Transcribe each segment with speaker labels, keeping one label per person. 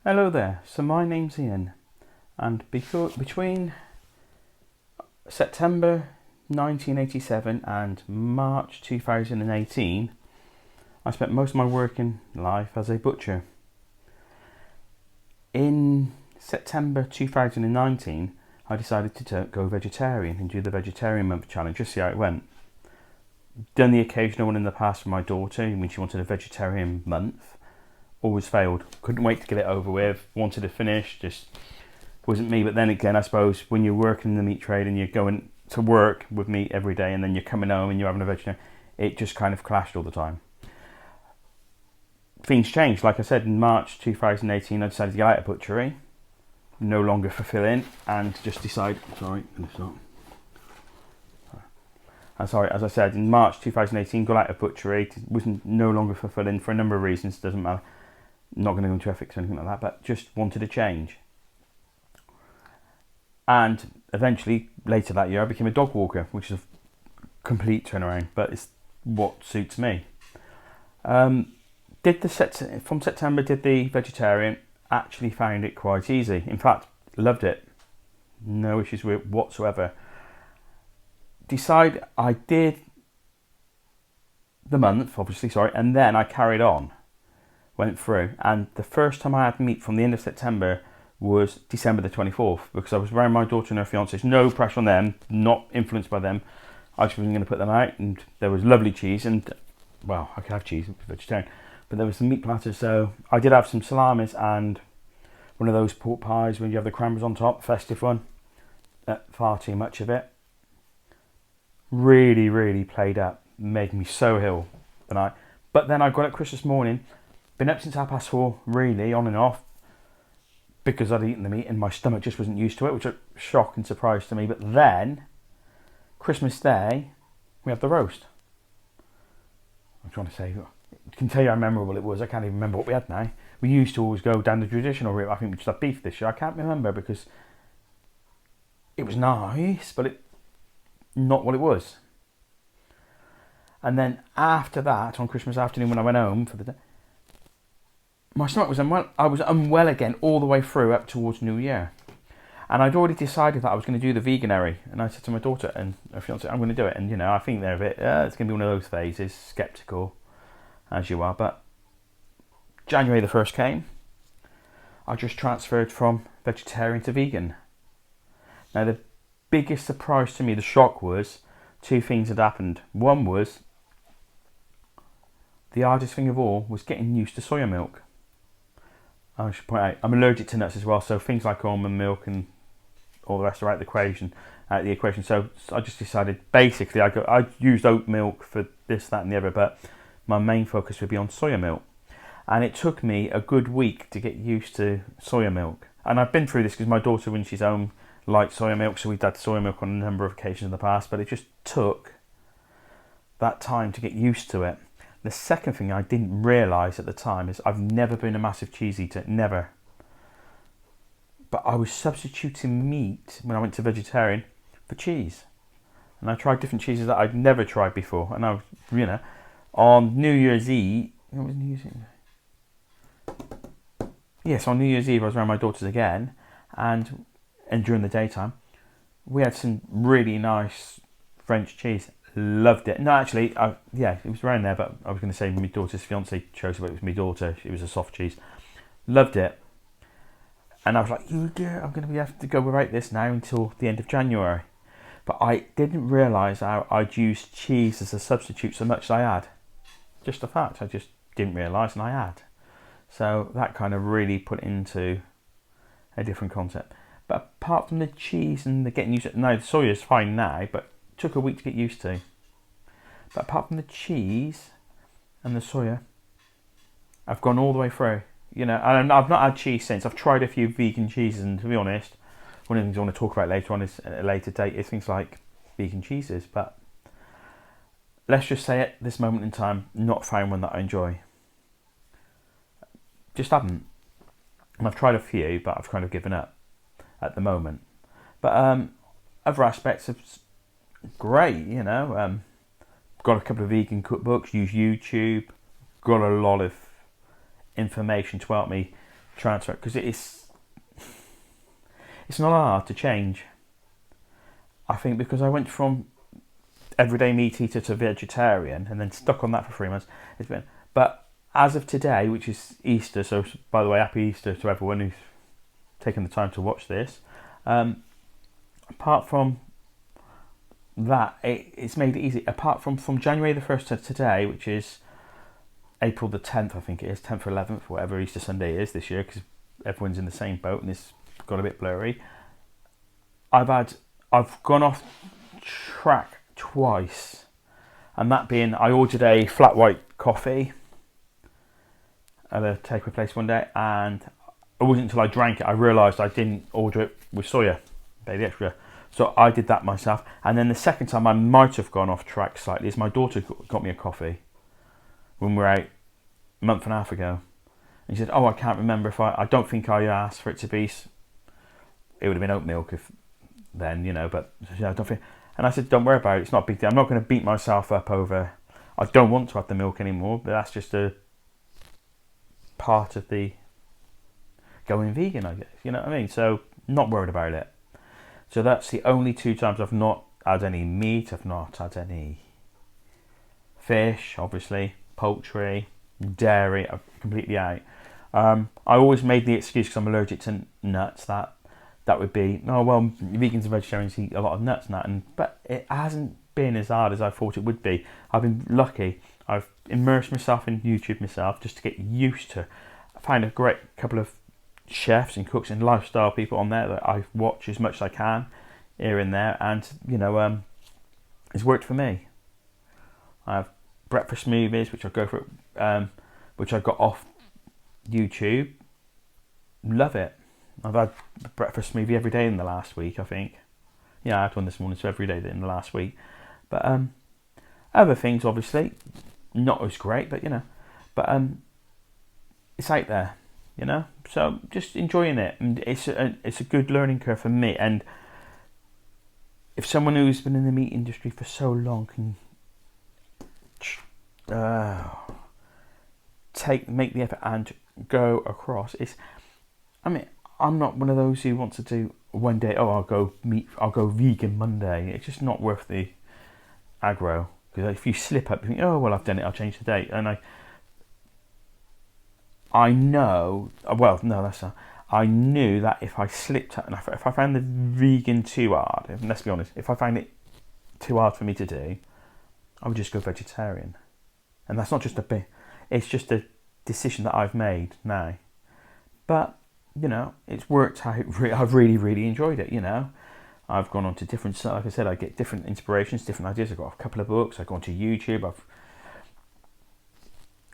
Speaker 1: Hello there, so my name's Ian, and between September 1987 and March 2018, I spent most of my working life as a butcher. In September 2019, I decided to go vegetarian and do the Vegetarian Month Challenge, just see how it went. Done the occasional one in the past for my daughter when she wanted a vegetarian month. Always failed. Couldn't wait to get it over with. Wanted to finish. Just wasn't me. But then again, I suppose when you're working in the meat trade and you're going to work with meat every day and then you're coming home and you're having a vegetarian, it just kind of clashed all the time. Things changed. Like I said, in March 2018, I decided to get out of butchery. No longer fulfilling, and just decide. As I said, in March 2018, got out of butchery. It was no longer fulfilling for a number of reasons. Doesn't matter. Not going to go into ethics or anything like that, but just wanted a change. And eventually, later that year, I became a dog walker, which is a complete turnaround, but it's what suits me. From September, did the vegetarian. Actually found it quite easy. In fact, loved it. No issues with it whatsoever. I did the month, obviously, and then I carried on. Went through, and the first time I had meat from the end of September was December the 24th, because I was around my daughter and her fiance. No pressure on them, not influenced by them. I just wasn't going to put them out, and there was lovely cheese, and well, I could have cheese, vegetarian, but there was some meat platters, so I did have some salamis and one of those pork pies when you have the cranberries on top, festive one. Far too much of it. Really, really played up, made me so ill the night. But then I got up Christmas morning. Been up since 4:30, really, on and off, because I'd eaten the meat and my stomach just wasn't used to it, which was a shock and surprise to me. But then, Christmas Day, we had the roast. I'm trying to say, I can tell you how memorable it was. I can't even remember what we had now. We used to always go down the traditional route. I think we just had beef this year. I can't remember because it was nice, but not what it was. And then after that, on Christmas afternoon when I went home for the day, my stomach was unwell. I was unwell again all the way through up towards New Year. And I'd already decided that I was going to do the veganary. And I said to my daughter and her fiance, I'm going to do it. And, I think they're a bit, it's going to be one of those phases, sceptical, as you are. But January the 1st came. I just transferred from vegetarian to vegan. Now, the biggest surprise to me, the shock was, two things had happened. One was, the hardest thing of all was getting used to soya milk. I should point out, I'm allergic to nuts as well, so things like almond milk and all the rest are out of the equation. So I just decided, basically, I used oat milk for this, that, and the other, but my main focus would be on soya milk. And it took me a good week to get used to soya milk. And I've been through this because my daughter, when she's home, likes soya milk, so we've had soya milk on a number of occasions in the past, but it just took that time to get used to it. The second thing I didn't realise at the time is I've never been a massive cheese eater, never. But I was substituting meat when I went to vegetarian for cheese. And I tried different cheeses that I'd never tried before. And I was, on New Year's Eve, what was New Year's Eve? Yes, on New Year's Eve I was around my daughters again, and during the daytime, we had some really nice French cheese. Loved it. No, actually, it was around there, but I was going to say my daughter's fiance chose it, but it was my daughter. It was a soft cheese. Loved it. And I was like, I'm going to have to go without this now until the end of January. But I didn't realise how I'd used cheese as a substitute so much as I had. Just a fact. I just didn't realise, and I had. So that kind of really put it into a different concept. But apart from the cheese and the getting used to it, no, the soya is fine now, but it took a week to get used to. But apart from the cheese and the soya, I've gone all the way through. And I've not had cheese since. I've tried a few vegan cheeses, and to be honest, one of the things I want to talk about later on is at a later date is things like vegan cheeses. But let's just say at this moment in time, not found one that I enjoy. Just haven't. And I've tried a few, but I've kind of given up at the moment. But other aspects of great, got a couple of vegan cookbooks, use YouTube, got a lot of information to help me transfer, because it's not hard to change. I think because I went from everyday meat eater to vegetarian and then stuck on that for 3 months, it's been. But as of today, which is Easter, so by the way, happy Easter to everyone who's taken the time to watch this. Apart from that, it's made it easy. Apart from January the 1st to today, which is April the 10th, I think it is, 10th or 11th, whatever Easter Sunday is this year, because everyone's in the same boat and it's got a bit blurry. I've gone off track twice, and that being I ordered a flat white coffee at a takeaway place one day, and it wasn't until I drank it I realised I didn't order it with soya, pay the extra. So I did that myself. And then the second time I might have gone off track slightly is my daughter got me a coffee when we were out a month and a half ago. And she said, "Oh, I can't remember if I don't think I asked for it to be. It would have been oat milk if then, you know. But I don't think." And I said, "Don't worry about it. It's not a big deal. I'm not going to beat myself up over. I don't want to have the milk anymore. But that's just a part of the going vegan, I guess. You know what I mean? So not worried about it." So that's the only 2 times I've not had any meat. I've not had any fish, obviously, poultry, dairy. I'm completely out. I always made the excuse because I'm allergic to nuts that would be, oh well, vegans and vegetarians eat a lot of nuts and that, but it hasn't been as hard as I thought it would be. I've been lucky. I've immersed myself in YouTube myself just to get used to. I find a great couple of chefs and cooks and lifestyle people on there that I watch as much as I can here and there, and you know, it's worked for me. I have breakfast smoothies which I go for, which I got off YouTube. Love it. I've had breakfast smoothie every day in the last week, I think. Yeah, I had one this morning, so every day in the last week. But other things obviously not as great, but you know, but it's out there. You know, so just enjoying it, and it's a good learning curve for me. And if someone who's been in the meat industry for so long can make the effort and go across, I mean, I'm not one of those who wants to do one day. Oh, I'll go vegan Monday. It's just not worth the aggro, because if you slip up, you think, oh well, I've done it. I'll change the date, and I know, well, no, that's not. I knew that if I slipped up, and if I found the vegan too hard, let's be honest, if I found it too hard for me to do, I would just go vegetarian. And that's not just it's just a decision that I've made now. But, you know, it's worked out. I've really, really enjoyed it, you know. I've gone on to different, like I said, I get different inspirations, different ideas. I've got a couple of books. I've gone to YouTube.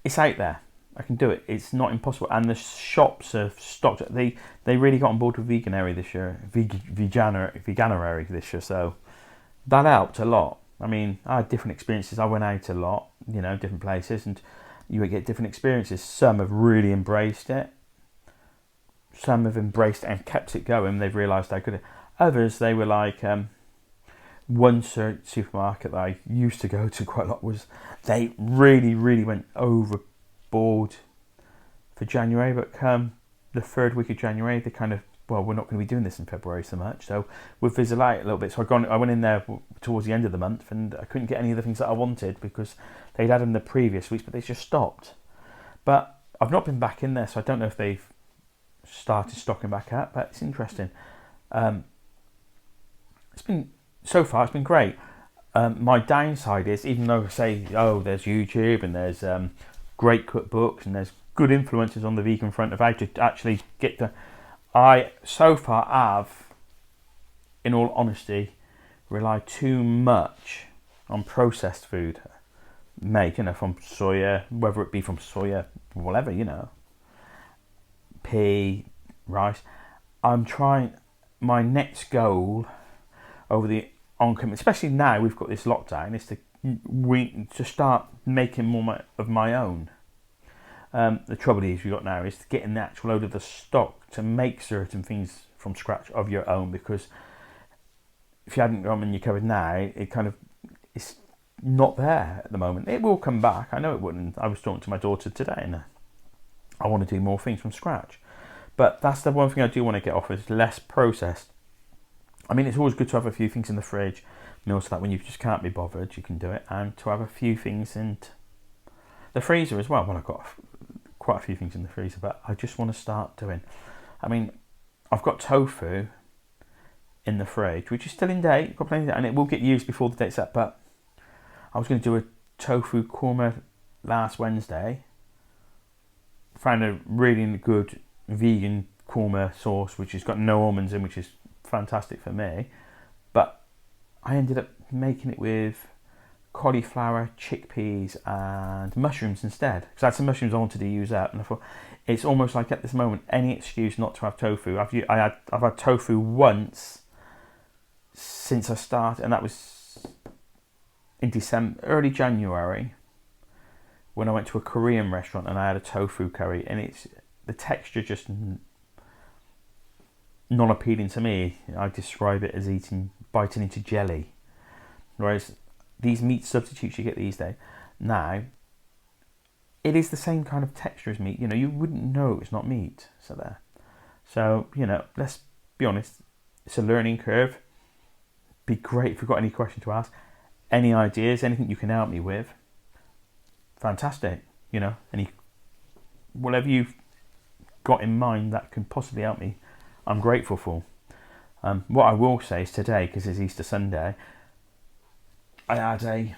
Speaker 1: It's out there. I can do it. It's not impossible. And the shops are stocked. They really got on board with Veganuary this year. Veganuary this year. So that helped a lot. I mean, I had different experiences. I went out a lot, you know, different places, and you would get different experiences. Some have really embraced it. Some have embraced it and kept it going. They've realised how good. Others, they were like, one supermarket that I used to go to quite a lot was, they really, really went overboard for January, but come the third week of January, they kind of, well, we're not going to be doing this in February so much, so we'll fizzle out a little bit. So I went in there towards the end of the month, and I couldn't get any of the things that I wanted because they'd had them the previous weeks, but they just stopped. But I've not been back in there, so I don't know if they've started stocking back up, but it's interesting. So far it's been great. My downside is, even though I say, oh, there's YouTube and there's great cookbooks and there's good influences on the vegan front of how to actually get to, I so far have, in all honesty, relied too much on processed food made, you know, from soya, whether it be from soya, whatever, you know, pea, rice. I'm trying, my next goal over the oncoming, especially now we've got this lockdown, is to start making more of my own. The trouble is we've got now is to get an actual load of the stock to make certain things from scratch of your own, because if you hadn't got them in your cupboard now, it kind of, it's not there at the moment. It will come back, I know it wouldn't. I was talking to my daughter today, and I want to do more things from scratch. But that's the one thing I do want to get off, is less processed. I mean, it's always good to have a few things in the fridge, meals that when you just can't be bothered, you can do it, and to have a few things in the freezer as well. Well, I've got quite a few things in the freezer, but I just want to start doing. I mean, I've got tofu in the fridge, which is still in date, got plenty, and it will get used before the date's up. But I was going to do a tofu korma last Wednesday. Found a really good vegan korma sauce, which has got no almonds in, which is fantastic for me. But I ended up making it with cauliflower, chickpeas and mushrooms instead, because I had some mushrooms I wanted to use up, and I thought it's almost like at this moment any excuse not to have tofu. I've had tofu once since I started, and that was in December, early January, when I went to a Korean restaurant and I had a tofu curry, and it's the texture just not appealing to me. I describe it as biting into jelly, whereas these meat substitutes you get these days now, it is the same kind of texture as meat. You wouldn't know it's not meat. So let's be honest, it's a learning curve. Be great if you've got any questions to ask, any ideas, anything you can help me with. Fantastic. Whatever you've got in mind that can possibly help me, I'm grateful for. What I will say is today, because it's Easter Sunday, I had a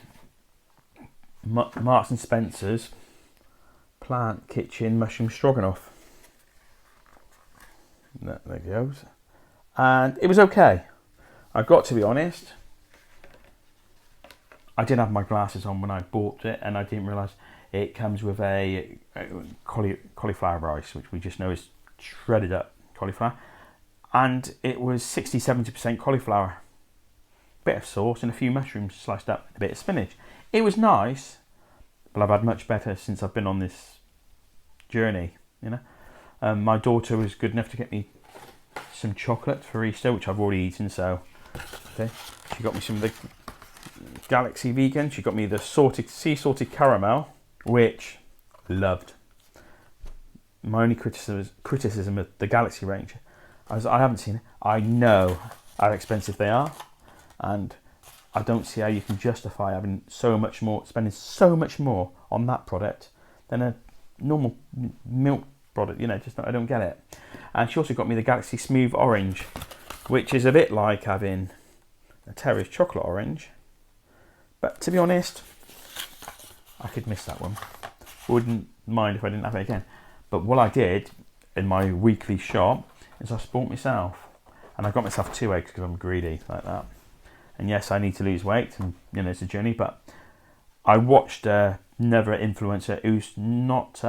Speaker 1: Marks and Spencer's Plant Kitchen mushroom stroganoff. There it goes. And it was okay. I've got to be honest, I didn't have my glasses on when I bought it, and I didn't realise it comes with a cauliflower rice, which we just know is shredded up cauliflower. And it was 60-70% cauliflower. Bit of sauce and a few mushrooms sliced up, a bit of spinach. It was nice, but I've had much better since I've been on this journey. My daughter was good enough to get me some chocolate for Easter, which I've already eaten. So okay, she got me some of the Galaxy Vegan. She got me the sea salted caramel, which loved. My only criticism of the Galaxy range, I haven't seen it. I know how expensive they are, and I don't see how you can justify spending so much more on that product than a normal milk product. I don't get it. And she also got me the Galaxy Smooth Orange, which is a bit like having a Terry's chocolate orange. But to be honest, I could miss that one. Wouldn't mind if I didn't have it again. But what I did in my weekly shop is I bought myself, and I got myself 2 eggs because I'm greedy like that. And yes, I need to lose weight, and it's a journey. But I watched another influencer who's not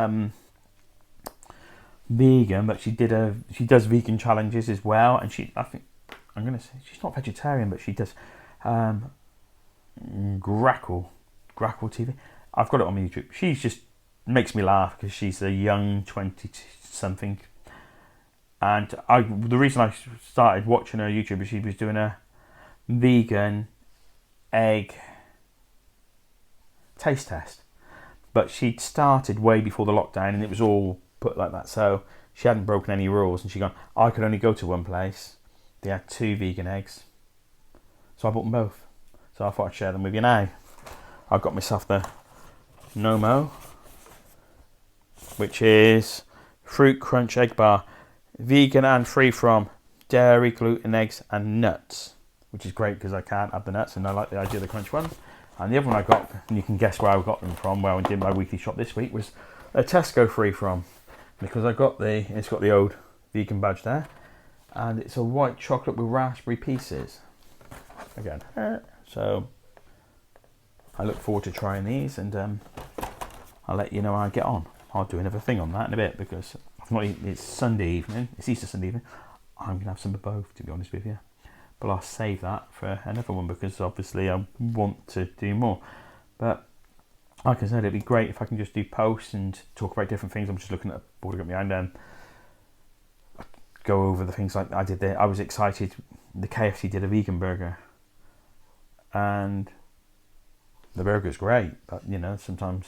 Speaker 1: vegan, but she does vegan challenges as well. And I'm gonna say she's not vegetarian, but she does Grackle TV. I've got it on YouTube. She just makes me laugh because she's a young 20-something. And the reason I started watching her YouTube is she was doing a vegan egg taste test. But she'd started way before the lockdown, and it was all put like that. So she hadn't broken any rules, and she'd gone, I could only go to one place. They had 2 vegan eggs. So I bought them both. So I thought I'd share them with you now. I got myself the Nomo, which is Fruit Crunch Egg Bar. Vegan and free from dairy, gluten, eggs and nuts. Which is great because I can't have the nuts, and I like the idea of the crunch one. And the other one I got, and you can guess where I got them from, where I did my weekly shop this week, was a Tesco free from. Because it's got the old vegan badge there. And it's a white chocolate with raspberry pieces. Again. So I look forward to trying these, and I'll let you know how I get on. I'll do another thing on that in a bit, because I've not eaten. It's Sunday evening. It's Easter Sunday evening. I'm going to have some of both, to be honest with you. But I'll save that for another one, because obviously I want to do more. But like I said, it'd be great if I can just do posts and talk about different things. I'm just looking at a board I've got behind them. Go over the things like I did there. I was excited. The KFC did a vegan burger. And the burger's great, but sometimes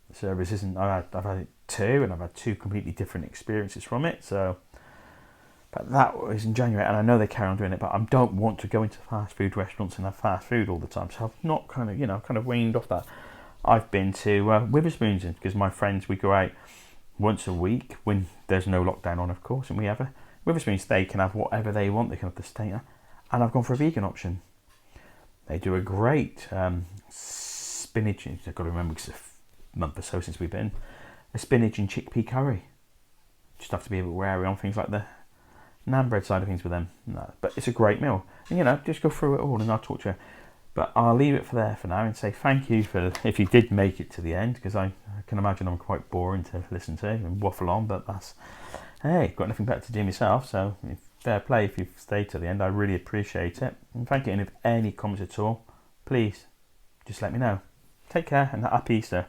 Speaker 1: the service isn't. I've had it 2, and I've had 2 completely different experiences from it. So But that was in January, and I know they carry on doing it. But I don't want to go into fast food restaurants and have fast food all the time. So I've not kind of weaned off that. I've been to Witherspoons because my friends, we go out once a week when there's no lockdown on, of course, and we have a Witherspoons. They can have whatever they want. They can have the steak, and I've gone for a vegan option. They do a great spinach. I've got to remember because it's a month or so since we've been. A spinach and chickpea curry. Just have to be a bit wary on things like the naan bread side of things with them. No, but it's a great meal, and just go through it all, and I'll talk to you. But I'll leave it for now and say thank you for if you did make it to the end, because I can imagine I'm quite boring to listen to and waffle on. But hey, got nothing better to do myself, so fair play if you've stayed to the end. I really appreciate it, and thank you. And if any comments at all, please just let me know. Take care and happy Easter.